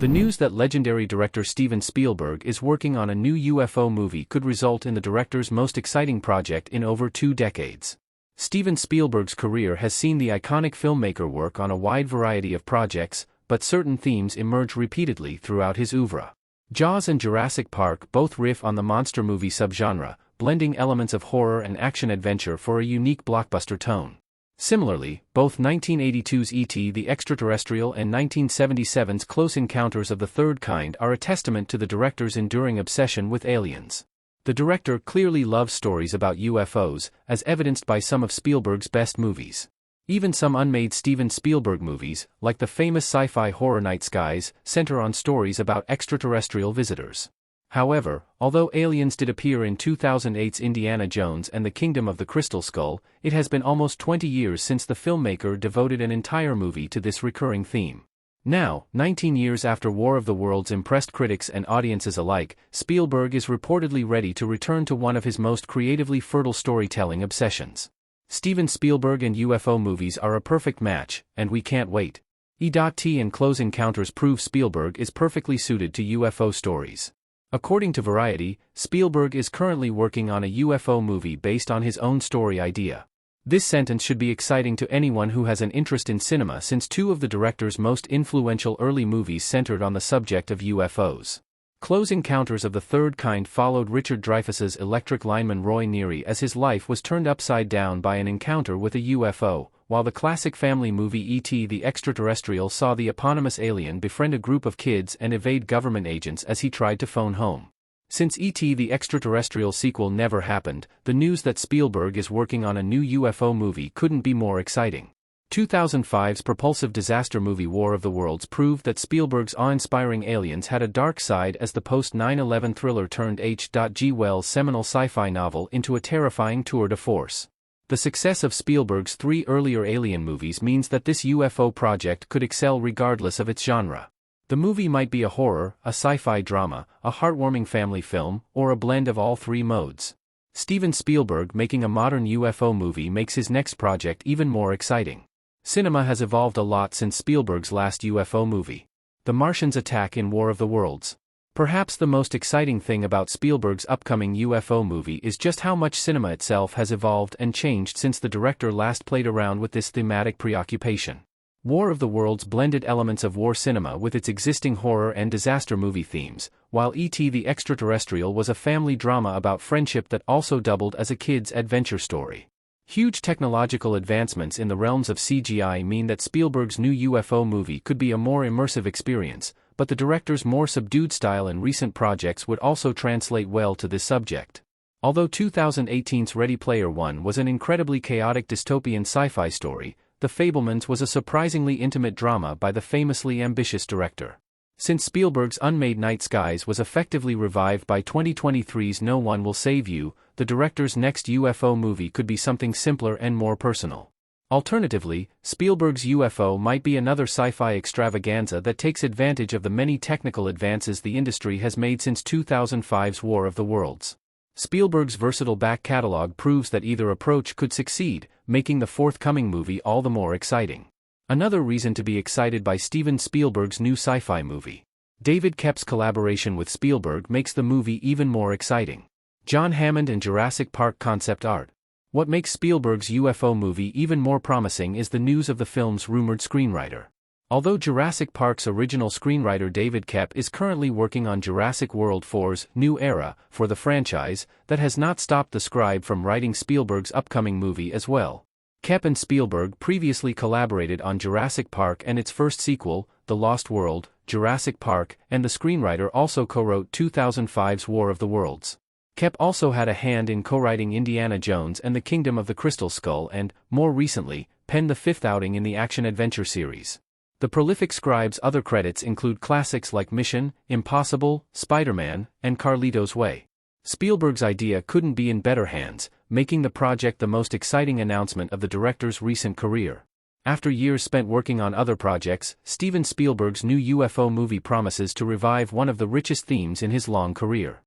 The news that legendary director Steven Spielberg is working on a new UFO movie could result in the director's most exciting project in over 2 decades. Steven Spielberg's career has seen the iconic filmmaker work on a wide variety of projects, but certain themes emerge repeatedly throughout his oeuvre. Jaws and Jurassic Park both riff on the monster movie subgenre, blending elements of horror and action-adventure for a unique blockbuster tone. Similarly, both 1982's E.T. the Extraterrestrial and 1977's Close Encounters of the Third Kind are a testament to the director's enduring obsession with aliens. The director clearly loves stories about UFOs, as evidenced by some of Spielberg's best movies. Even some unmade Steven Spielberg movies, like the famous sci-fi horror Night Skies, center on stories about extraterrestrial visitors. However, although aliens did appear in 2008's Indiana Jones and the Kingdom of the Crystal Skull, it has been almost 20 years since the filmmaker devoted an entire movie to this recurring theme. Now, 19 years after War of the Worlds impressed critics and audiences alike, Spielberg is reportedly ready to return to one of his most creatively fertile storytelling obsessions. Steven Spielberg and UFO movies are a perfect match, and we can't wait. E.T. and Close Encounters prove Spielberg is perfectly suited to UFO stories. According to Variety, Spielberg is currently working on a UFO movie based on his own story idea. This sentence should be exciting to anyone who has an interest in cinema, since 2 of the director's most influential early movies centered on the subject of UFOs. Close Encounters of the Third Kind followed Richard Dreyfuss's electric lineman Roy Neary as his life was turned upside down by an encounter with a UFO, while the classic family movie E.T. the Extraterrestrial saw the eponymous alien befriend a group of kids and evade government agents as he tried to phone home. Since E.T. the Extraterrestrial sequel never happened, the news that Spielberg is working on a new UFO movie couldn't be more exciting. 2005's propulsive disaster movie War of the Worlds proved that Spielberg's awe-inspiring aliens had a dark side, as the post-9/11 thriller turned H.G. Wells' seminal sci-fi novel into a terrifying tour de force. The success of Spielberg's 3 earlier Alien movies means that this UFO project could excel regardless of its genre. The movie might be a horror, a sci-fi drama, a heartwarming family film, or a blend of all 3 modes. Steven Spielberg making a modern UFO movie makes his next project even more exciting. Cinema has evolved a lot since Spielberg's last UFO movie, The Martians attack in War of the Worlds. Perhaps the most exciting thing about Spielberg's upcoming UFO movie is just how much cinema itself has evolved and changed since the director last played around with this thematic preoccupation. War of the Worlds blended elements of war cinema with its existing horror and disaster movie themes, while E.T. the Extraterrestrial was a family drama about friendship that also doubled as a kid's adventure story. Huge technological advancements in the realms of CGI mean that Spielberg's new UFO movie could be a more immersive experience, but the director's more subdued style in recent projects would also translate well to this subject. Although 2018's Ready Player One was an incredibly chaotic dystopian sci-fi story, The Fabelmans was a surprisingly intimate drama by the famously ambitious director. Since Spielberg's unmade Night Skies was effectively revived by 2023's No One Will Save You, the director's next UFO movie could be something simpler and more personal. Alternatively, Spielberg's UFO might be another sci-fi extravaganza that takes advantage of the many technical advances the industry has made since 2005's War of the Worlds. Spielberg's versatile back catalog proves that either approach could succeed, making the forthcoming movie all the more exciting. Another reason to be excited by Steven Spielberg's new sci-fi movie. David Koepp's collaboration with Spielberg makes the movie even more exciting. John Hammond and Jurassic Park concept art. What makes Spielberg's UFO movie even more promising is the news of the film's rumored screenwriter. Although Jurassic Park's original screenwriter David Koepp is currently working on Jurassic World 4's New Era for the franchise, that has not stopped the scribe from writing Spielberg's upcoming movie as well. Koepp and Spielberg previously collaborated on Jurassic Park and its first sequel, The Lost World, Jurassic Park, and the screenwriter also co-wrote 2005's War of the Worlds. Koepp also had a hand in co-writing Indiana Jones and the Kingdom of the Crystal Skull and, more recently, penned the 5th outing in the action-adventure series. The prolific scribe's other credits include classics like Mission, Impossible, Spider-Man, and Carlito's Way. Spielberg's idea couldn't be in better hands, making the project the most exciting announcement of the director's recent career. After years spent working on other projects, Steven Spielberg's new UFO movie promises to revive one of the richest themes in his long career.